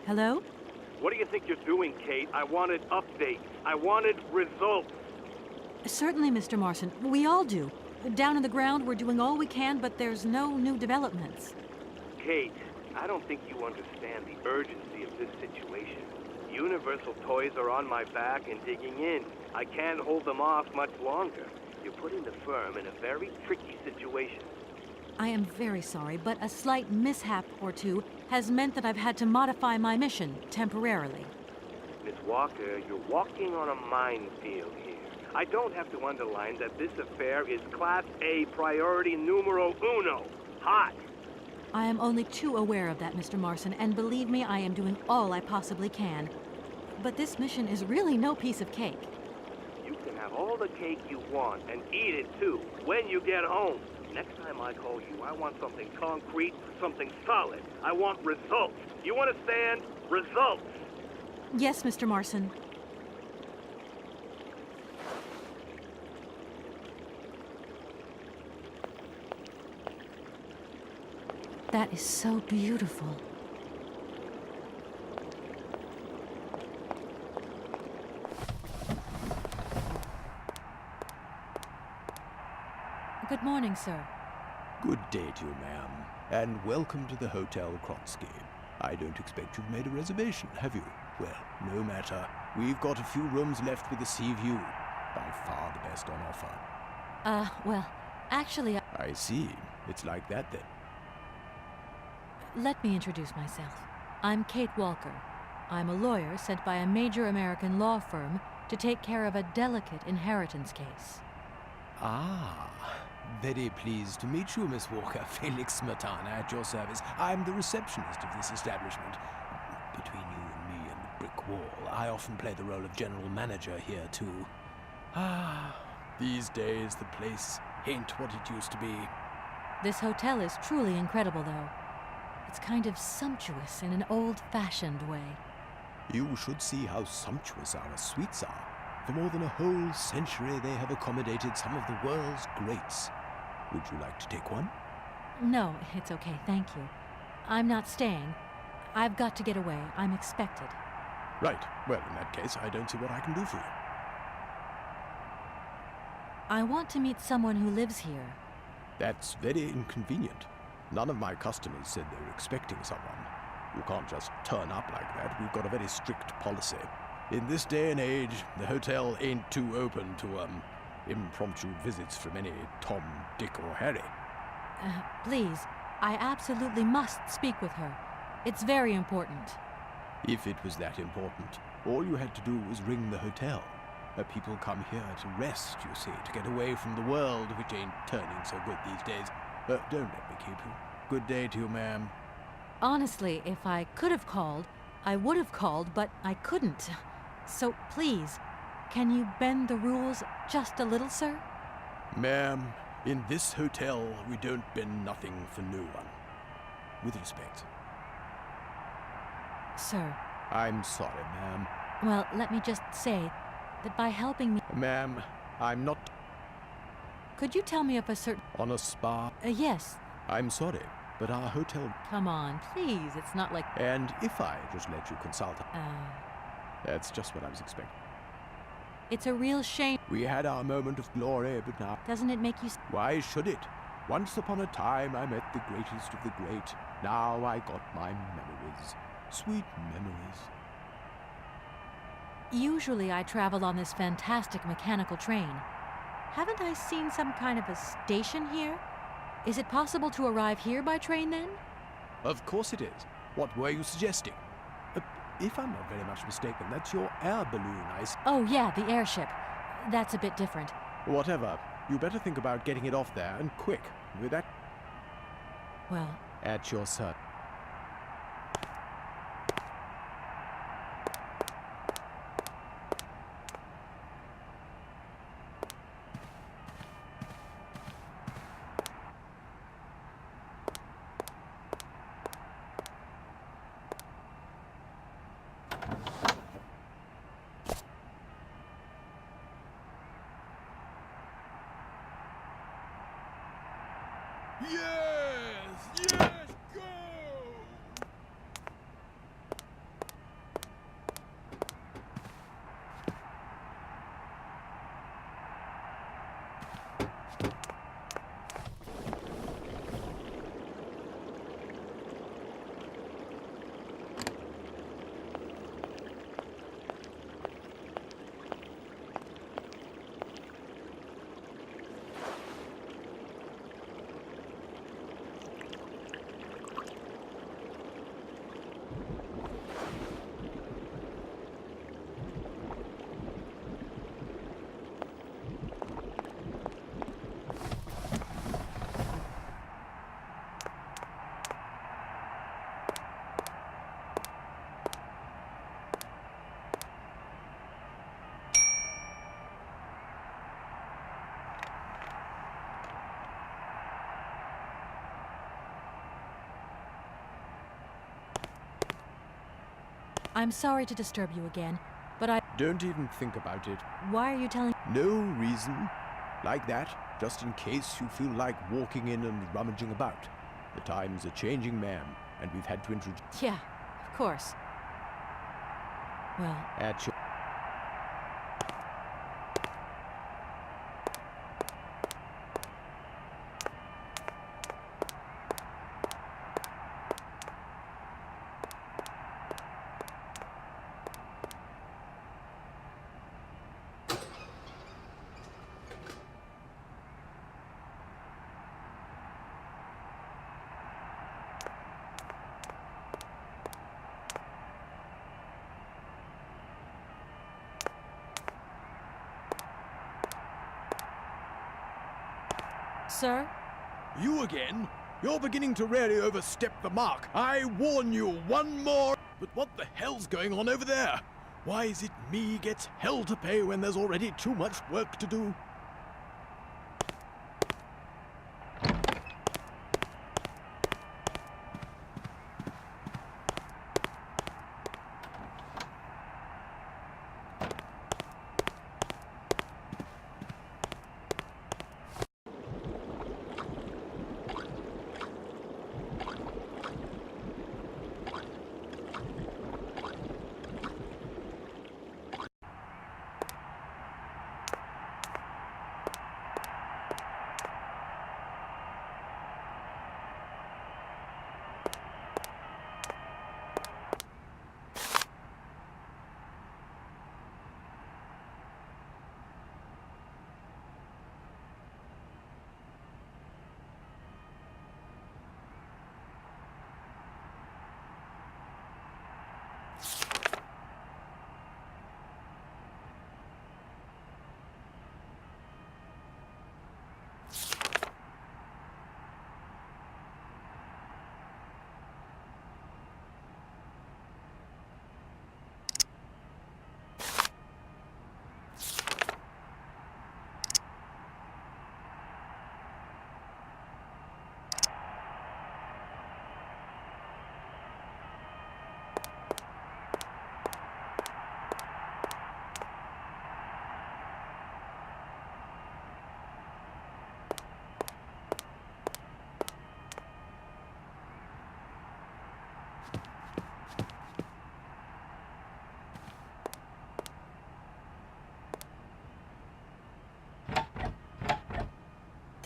Hello? What do you think you're doing, Kate? I wanted updates. I wanted results. Certainly, Mr. Marson. We all do. Down on the ground, we're doing all we can, but there's no new developments. Kate, I don't think you understand the urgency of this situation. Universal Toys are on my back and digging in. I can't hold them off much longer. You're putting the firm in a very tricky situation. I am very sorry, but a slight mishap or two has meant that I've had to modify my mission temporarily. Miss Walker, you're walking on a minefield here. I don't have to underline that this affair is Class A priority numero uno. Hot. I am only too aware of that, Mr. Marson, and believe me, I am doing all I possibly can. But this mission is really no piece of cake. You can have all the cake you want and eat it too when you get home. Next time I call you, I want something concrete, something solid. I want results. You understand? Results. Yes, Mr. Marson. That is so beautiful. Good morning, sir. Good day to you, ma'am, and welcome to the Hotel Kronsky. I don't expect you've made a reservation, have you? Well, no matter. We've got a few rooms left with a sea view. By far the best on offer. Well, actually, I see. It's like that, then. let me introduce myself. I'm Kate Walker. I'm a lawyer sent by a major American law firm to take care of a delicate inheritance case. Ah, very pleased to meet you, Miss Walker. Felix Smetana at your service. I'm the receptionist of this establishment. Between you and me and the brick wall, I often play the role of general manager here, too. Ah, these days the place ain't what it used to be. This hotel is truly incredible, though. It's kind of sumptuous in an old-fashioned way. You should see how sumptuous our suites are. For more than a whole century, they have accommodated some of the world's greats. Would you like to take one? No, it's okay, thank you. I'm not staying. I've got to get away. I'm expected. Right. Well, in that case, I don't see what I can do for you. I want to meet someone who lives here. That's very inconvenient. None of my customers said they were expecting someone. You can't just turn up like that. We've got a very strict policy. In this day and age, the hotel ain't too open to, impromptu visits from any Tom, Dick, or Harry. Please, I absolutely must speak with her. It's very important. If it was that important, all you had to do was ring the hotel. People come here to rest, you see, to get away from the world, which ain't turning so good these days. Don't let me keep you. Good day to you, ma'am. Honestly, if I could have called, I would have called, but I couldn't. So please, can you bend the rules just a little, sir? Ma'am, in this hotel, we don't bend nothing for no one. With respect. Sir. I'm sorry, ma'am. Well, let me just say that by helping me... Ma'am, I'm not... Could you tell me of a certain... On a spa? Yes. I'm sorry, but our hotel... Come on, please, it's not like... And if I just let you consult... That's just what I was expecting. It's a real shame. We had our moment of glory, but now... Doesn't it make you... Why should it? Once upon a time I met the greatest of the great. Now I got my memories. Sweet memories. Usually I travel on this fantastic mechanical train. Haven't I seen some kind of a station here? Is it possible to arrive here by train, then? Of course it is. What were you suggesting? If I'm not very much mistaken, that's your air balloon, Oh, yeah, the airship. That's a bit different. Whatever. You better think about getting it off there, and quick. With that... Well... At your service. Yes! Yes! Go! I'm sorry to disturb you again, but Don't even think about it. Why are you telling... No reason. Like that, just in case you feel like walking in and rummaging about. The times are changing, ma'am, and we've had to introduce... Yeah, of course. Well, At your... sir? You again? You're beginning to really overstep the mark. I warn you, one more... But what the hell's going on over there? Why is it me gets hell to pay when there's already too much work to do?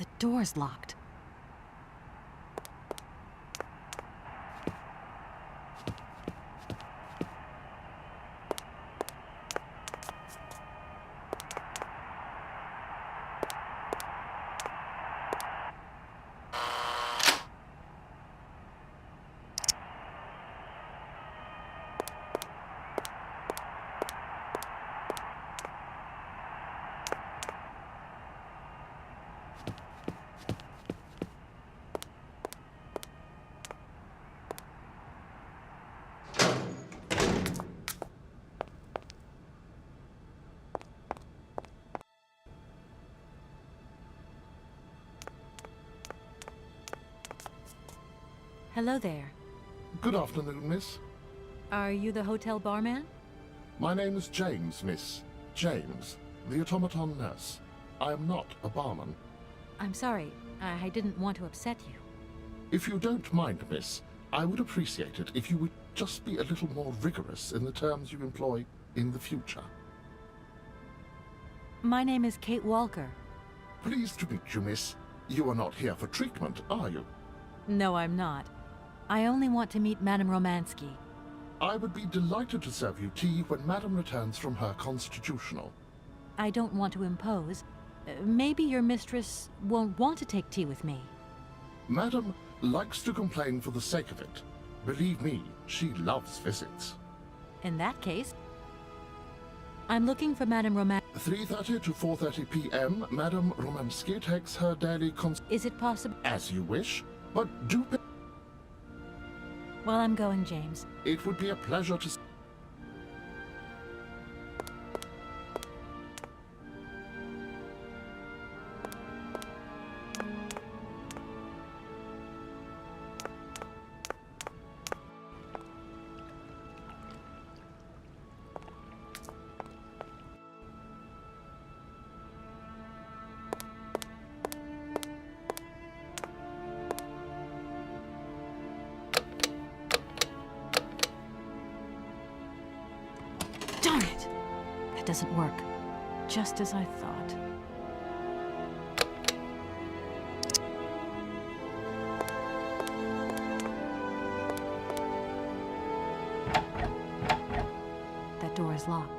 The door's locked. Hello there. Good afternoon, miss. Are you the hotel barman? My name is James, miss. James, the automaton nurse. I am not a barman. I'm sorry. I didn't want to upset you. If you don't mind, miss, I would appreciate it if you would just be a little more rigorous in the terms you employ in the future. My name is Kate Walker. Pleased to meet you, miss. You are not here for treatment, are you? No, I'm not. I only want to meet Madame Romansky. I would be delighted to serve you tea when Madame returns from her constitutional. I don't want to impose. Maybe your mistress won't want to take tea with me. Madame likes to complain for the sake of it. Believe me, she loves visits. In that case, I'm looking for Madame Romansky. 3:30 to 4:30 p.m., Madame Romansky takes her daily Is it possible? as you wish, but do pay. Well, I'm going, James. It would be a pleasure to... Darn it! That doesn't work. Just as I thought. That door is locked.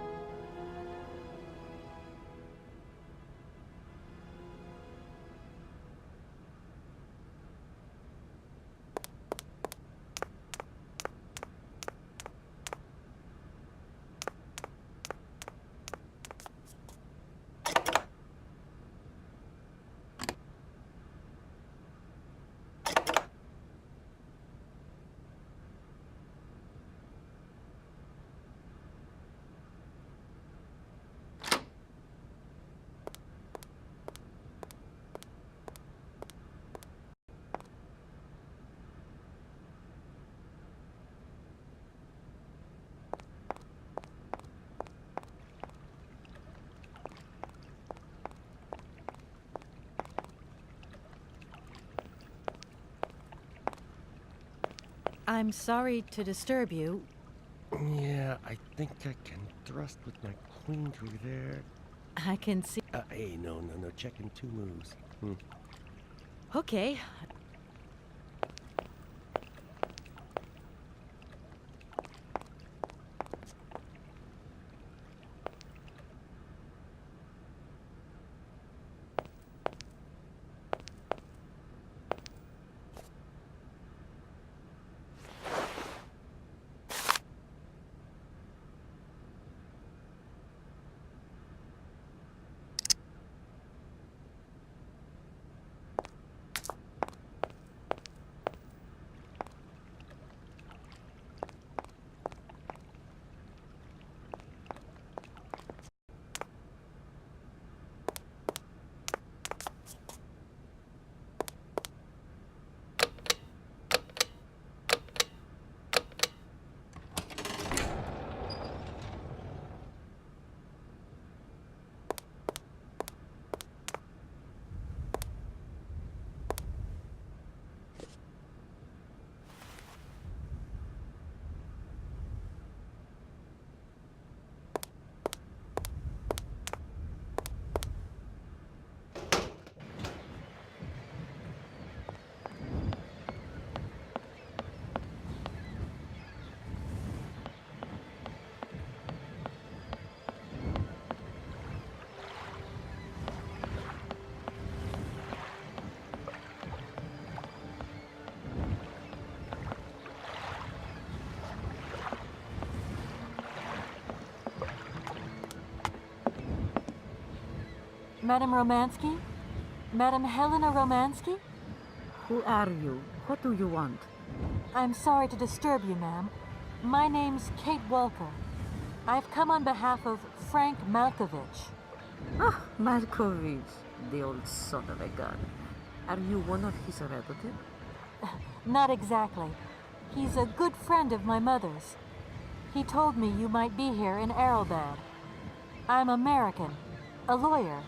I'm sorry to disturb you. Yeah, I think I can thrust with my queen through there. I can see. Hey, no, checking 2 moves. Okay. Madame Romansky? Madame Helena Romansky? Who are you? What do you want? I'm sorry to disturb you, ma'am. My name's Kate Walker. I've come on behalf of Frank Malkovich. Ah, Malkovich, the old son of a gun. Are you one of his relatives? Not exactly. He's a good friend of my mother's. He told me you might be here in Arrowbad. I'm American, a lawyer.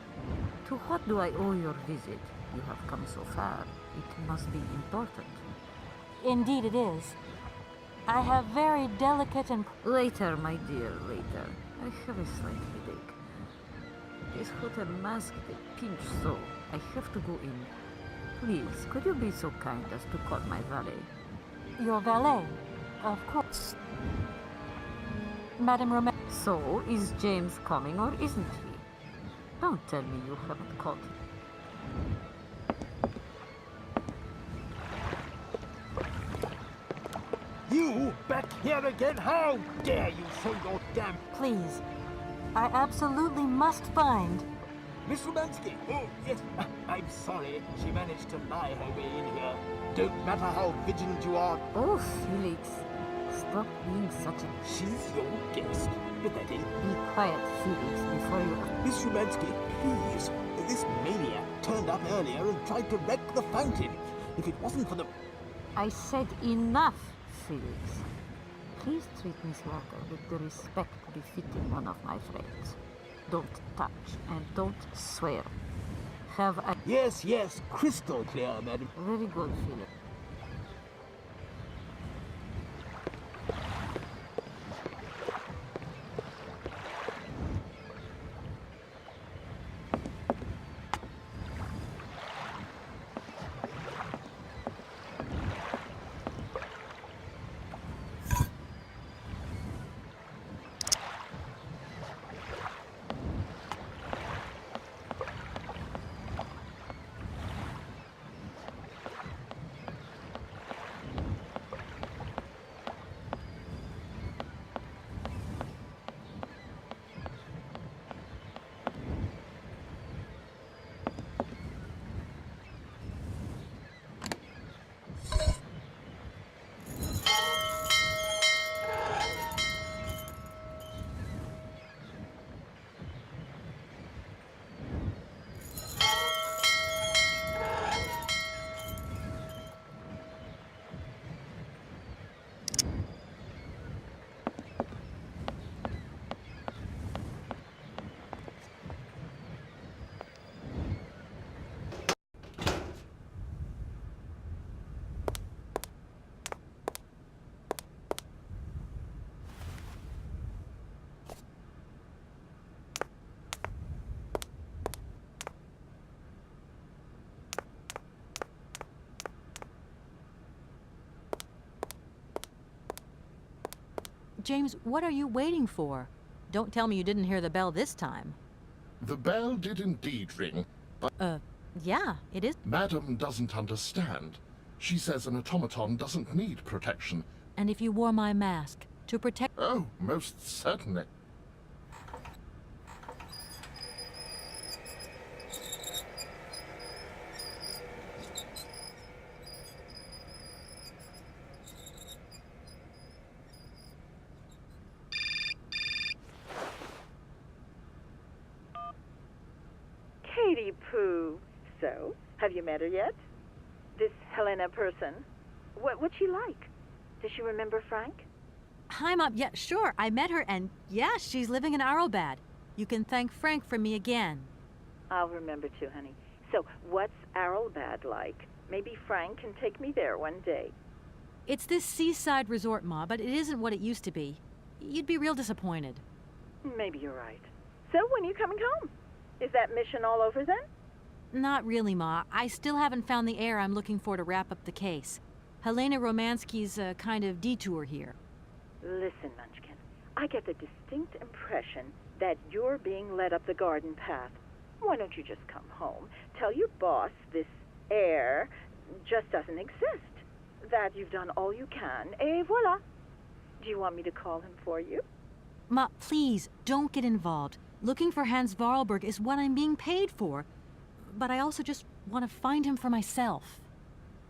To what do I owe your visit? You have come so far. It must be important. Indeed it is. I have very delicate and... Later, my dear, later. I have a slight headache. This hotel masked a pinch so I have to go in. Please, could you be so kind as to call my valet? Your valet? Of course. Madame Romain... So, is James coming or isn't he? Don't tell me you haven't caught him. You back here again? How dare you show your damn... Please. I absolutely must find... Miss Romansky! Oh, yes. I'm sorry. She managed to lie her way in here. Don't matter how vigilant you are. Oh, Felix. Stop being such a... She's your guest. Pathetic. Be quiet, Felix, before you... Miss Romansky, please. This maniac turned up earlier and tried to wreck the fountain. If it wasn't for the... I said enough, Felix. Please treat Miss Walker with the respect befitting one of my friends. Don't touch and don't swear. Have a... Yes, crystal clear, madam. Very good, Felix. James, what are you waiting for? Don't tell me you didn't hear the bell this time. The bell did indeed ring, but Yeah, it is. Madam doesn't understand. She says an automaton doesn't need protection. And if you wore my mask to protect... Oh, most certainly. Katie Pooh. So, have you met her yet? This Helena person? What's she like? Does she remember Frank? Hi, Mom. Yeah, sure. I met her, and yeah, she's living in Arrowbad. You can thank Frank for me again. I'll remember too, honey. So, what's Arrowbad like? Maybe Frank can take me there one day. It's this seaside resort, Ma, but it isn't what it used to be. You'd be real disappointed. Maybe you're right. So, when are you coming home? Is that mission all over then? Not really, Ma. I still haven't found the heir I'm looking for to wrap up the case. Helena Romansky's a kind of detour here. Listen, Munchkin, I get the distinct impression that you're being led up the garden path. Why don't you just come home, tell your boss this heir just doesn't exist, that you've done all you can, et voila. Do you want me to call him for you? Ma, please, don't get involved. Looking for Hans Vorarlberg is what I'm being paid for. But I also just want to find him for myself.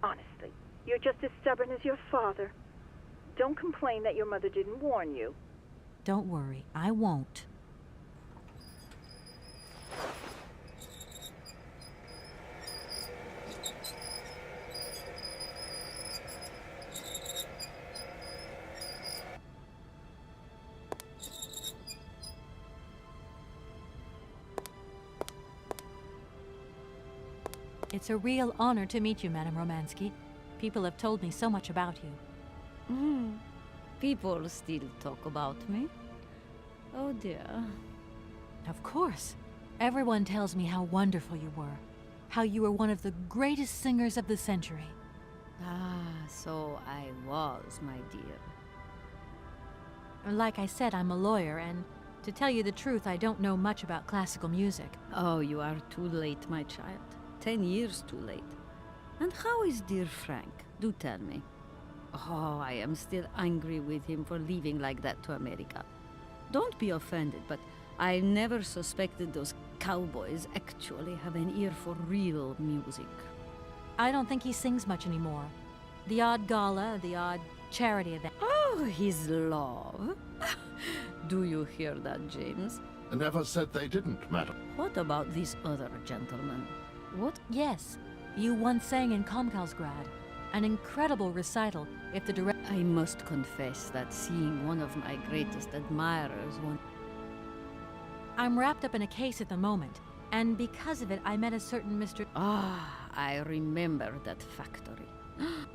Honestly, you're just as stubborn as your father. Don't complain that your mother didn't warn you. Don't worry, I won't. It's a real honor to meet you, Madame Romansky. People have told me so much about you. People still talk about me. Oh dear. Of course. Everyone tells me how wonderful you were. How you were one of the greatest singers of the century. Ah, so I was, my dear. Like I said, I'm a lawyer, and to tell you the truth, I don't know much about classical music. Oh, you are too late, my child. 10 years too late. And how is dear Frank? Do tell me. Oh, I am still angry with him for leaving like that to America. Don't be offended, but I never suspected those cowboys actually have an ear for real music. I don't think he sings much anymore. The odd gala, the odd charity event. Oh, his love. Do you hear that, James? I never said they didn't, madam. What about this other gentleman? What? Yes, you once sang in Komkalsgrad. An incredible recital, if the direct... I must confess that seeing one of my greatest admirers I'm wrapped up in a case at the moment, and because of it, I met a certain Mr... Ah, I remember that factory.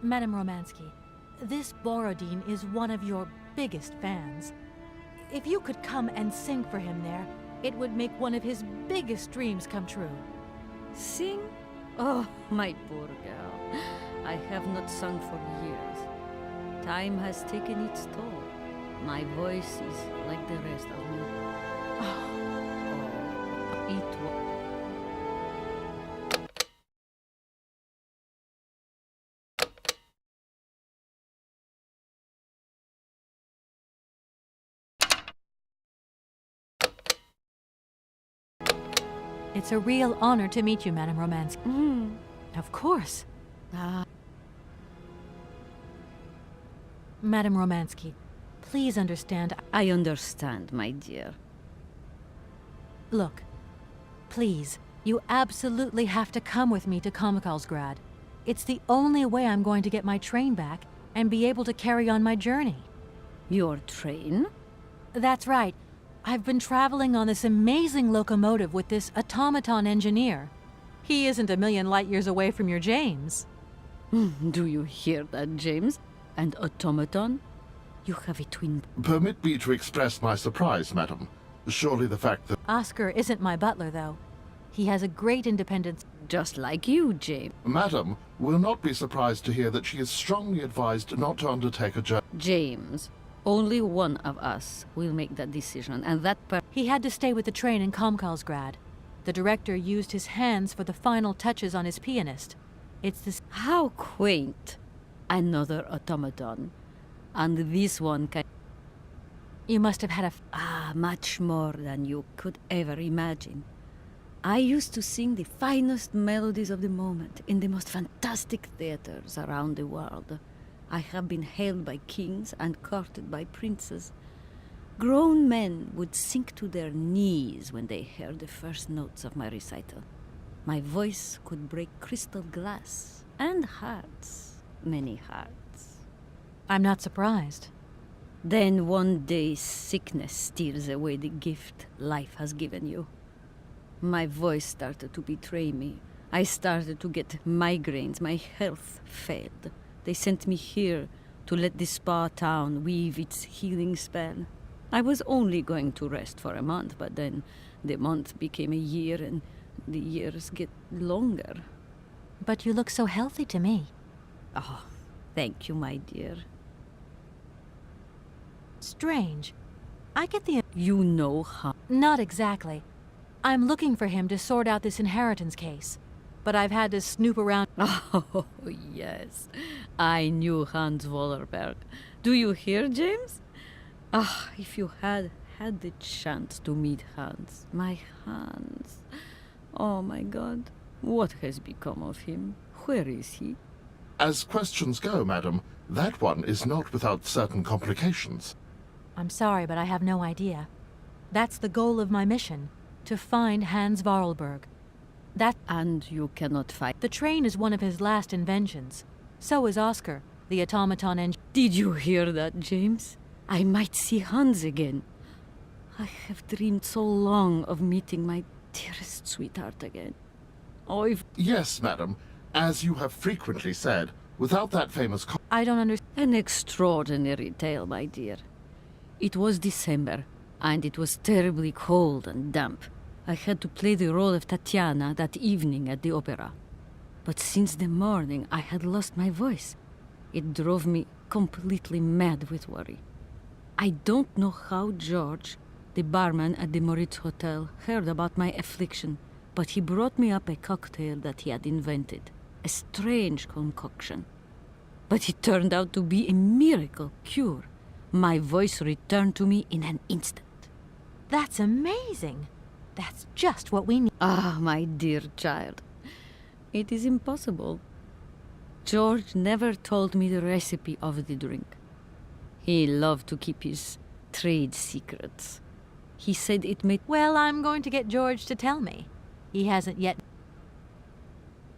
Madame Romansky, this Borodin is one of your biggest fans. If you could come and sing for him there, it would make one of his biggest dreams come true. Sing? Oh, my poor girl. I have not sung for years. Time has taken its toll. My voice is like the rest of me. Oh, it was... It's a real honor to meet you, Madame Romansky. Of course. Madame Romansky, please understand. I understand, my dear. Look, please, you absolutely have to come with me to Komkalsgrad. It's the only way I'm going to get my train back and be able to carry on my journey. Your train? That's right. I've been traveling on this amazing locomotive with this automaton engineer. He isn't a million light years away from your James. Do you hear that, James? And automaton? You have a twin... Permit me to express my surprise, madam. Surely the fact that... Oscar isn't my butler, though. He has a great independence. Just like you, James. Madam will not be surprised to hear that she is strongly advised not to undertake a journey. James, Only one of us will make that decision, and that He had to stay with the train in Komkalsgrad. The director used his hands for the final touches on his pianist. It's this. How quaint. Another automaton. And this one can... You must have had much more than you could ever imagine. I used to sing the finest melodies of the moment in the most fantastic theaters around the world. I have been hailed by kings and courted by princes. Grown men would sink to their knees when they heard the first notes of my recital. My voice could break crystal glass and hearts, many hearts. I'm not surprised. Then one day sickness steals away the gift life has given you. My voice started to betray me. I started to get migraines. My health failed. They sent me here to let the spa town weave its healing spell. I was only going to rest for a month, but then the month became a year and the years get longer. But you look so healthy to me. Oh, thank you, my dear. Strange. I get the... You know how... Not exactly. I'm looking for him to sort out this inheritance case. But I've had to snoop around... Oh, yes. I knew Hans Wollerberg. Do you hear, James? Ah, if you had had the chance to meet Hans. My Hans. Oh, my God. What has become of him? Where is he? As questions go, madam, that one is not without certain complications. I'm sorry, but I have no idea. That's the goal of my mission, to find Hans Vorarlberg. And you cannot fight. The train is one of his last inventions. So is Oscar, the automaton engine. Did you hear that, James? I might see Hans again. I have dreamed so long of meeting my dearest sweetheart again. Oh, if... Yes, madam. As you have frequently said, without that famous... I don't understand. An extraordinary tale, my dear. It was December, and it was terribly cold and damp. I had to play the role of Tatiana that evening at the opera. But since the morning, I had lost my voice. It drove me completely mad with worry. I don't know how George, the barman at the Moritz Hotel, heard about my affliction, but he brought me up a cocktail that he had invented. A strange concoction. But it turned out to be a miracle cure. My voice returned to me in an instant. That's amazing. That's just what we need. Ah, my dear child. It is impossible. George never told me the recipe of the drink. He loved to keep his trade secrets. He said it made... Well, I'm going to get George to tell me. He hasn't yet.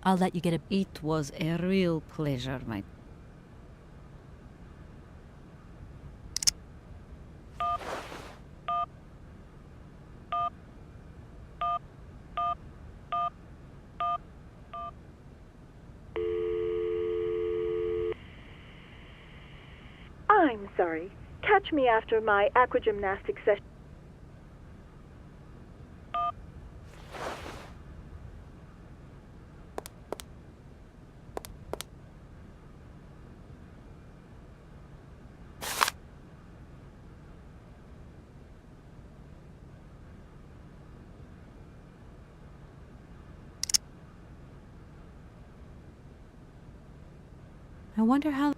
I'll let you get a... It was a real pleasure, my... I'm sorry. Catch me after my aquagymnastic session. I wonder how...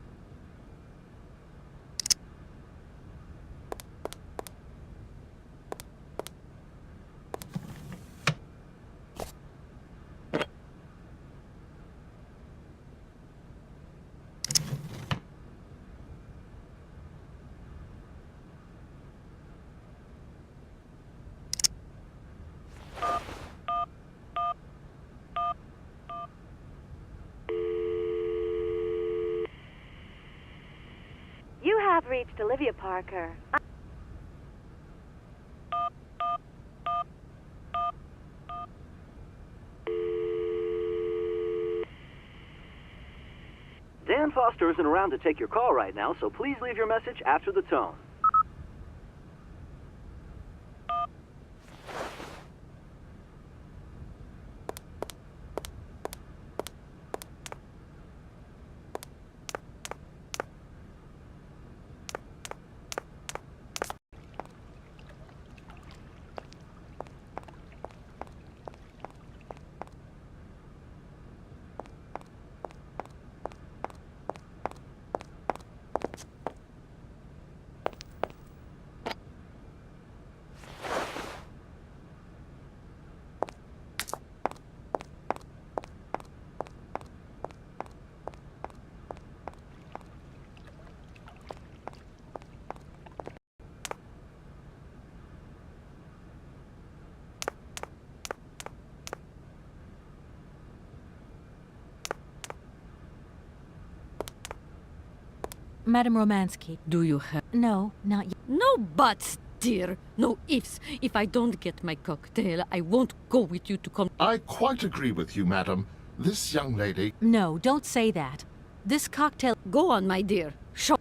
You have reached Olivia Parker. Dan Foster isn't around to take your call right now, so please leave your message after the tone. Madame Romansky. Do you have... No, not yet. No buts, dear. No ifs. If I don't get my cocktail, I won't go with you to come... I quite agree with you, madam. This young lady... No, don't say that. This cocktail... Go on, my dear. Show...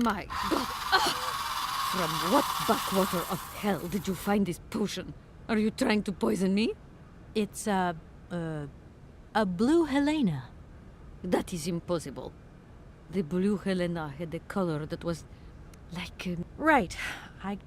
My God! From what backwater of hell did you find this potion? Are you trying to poison me? It's, a blue Helena. That is impossible. The blue Helena had a color that was Right. I